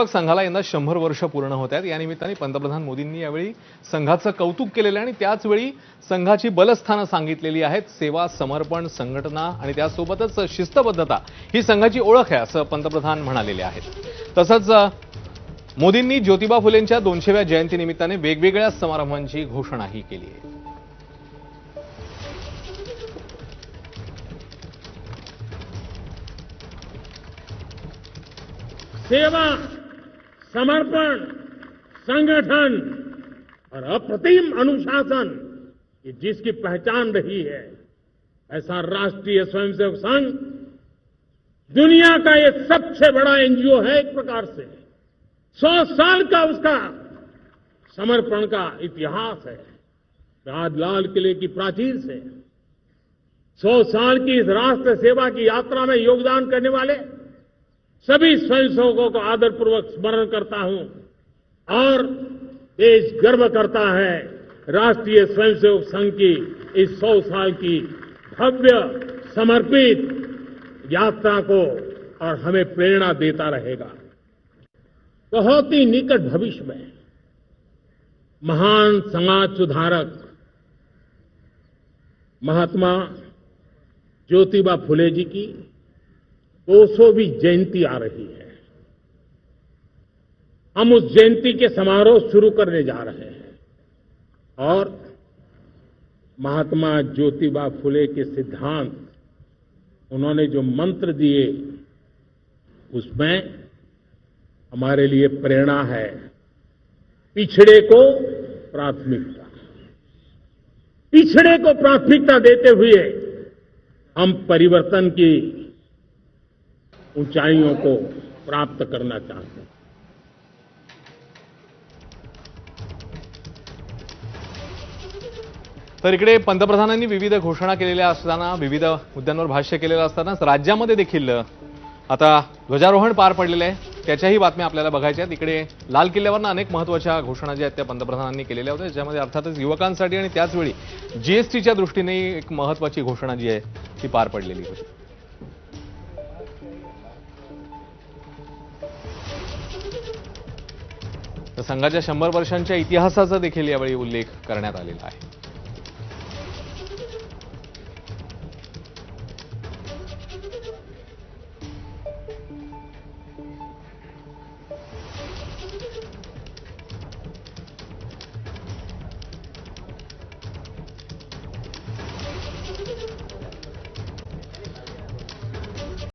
स्वयंसेवक संघाला यंदा 100 वर्ष पूर्ण होत आहेत। या निमित्ताने पंतप्रधान मोदींनी यावेळी संघाचं कौतुक केलेलं आणि त्याच वेळी संघाची बलस्थानं सांगितलेली आहेत। सेवा, समर्पण, संघटना आणि त्यासोबतच शिस्तबद्धता ही संघाची ओळख आहे असं पंतप्रधान म्हणालेले आहेत। तसंच मोदींनी ज्योतिबा फुलेंच्या 200व्या जयंतीनिमित्ताने वेगवेगळ्या समारंभांची घोषणाही केली आहे। सेवा, समर्पण, संगठन और अप्रतिम अनुशासन ये जिसकी पहचान रही है, ऐसा राष्ट्रीय स्वयंसेवक संघ दुनिया का ये सबसे बड़ा एनजीओ है। एक प्रकार से 100 साल का उसका समर्पण का इतिहास है। आज लाल किले की प्राचीर से 100 साल की इस राष्ट्र सेवा की यात्रा में योगदान करने वाले सभी स्वयंसेवकों को आदरपूर्वक स्मरण करता हूं और देश गर्व करता है राष्ट्रीय स्वयंसेवक संघ की इस 100 साल की भव्य समर्पित यात्रा को, और हमें प्रेरणा देता रहेगा। बहुत ही निकट भविष्य में महान समाज सुधारक महात्मा ज्योतिबा फुले जी की 200वीं जयंती आ रही है। हम उस जयंती के समारोह शुरू करने जा रहे हैं और महात्मा ज्योतिबा फुले के सिद्धांत, उन्होंने जो मंत्र दिए, उसमें हमारे लिए प्रेरणा है। पिछड़े को प्राथमिकता, पिछड़े को प्राथमिकता देते हुए हम परिवर्तन की ऊंचाइयों को प्राप्त करना चाहते हैं। तर इकडे पंतप्रधानांनी विविध घोषणा केलेल्या असताना, विविध मुद्द्यांवर भाष्य केलेलं असतानाच राज्यामध्ये देखील आता ध्वजारोहण पार पडलेलं आहे। त्याच्याही बातम्या आपल्याला बघायच्या आहेत। इकडे लाल किल्ल्यावरनं अनेक महत्त्वाच्या घोषणा ज्या आहेत त्या पंतप्रधानांनी केलेल्या होत्या, ज्यामध्ये अर्थातच युवकांसाठी आणि त्याचवेळी जीएसटीच्या दृष्टीने एक महत्त्वाची घोषणा जी आहे ती पार पडलेली होती। तर संघाच्या 100 वर्षांच्या इतिहासाचा देखील यावेळी उल्लेख करण्यात आलेला आहे।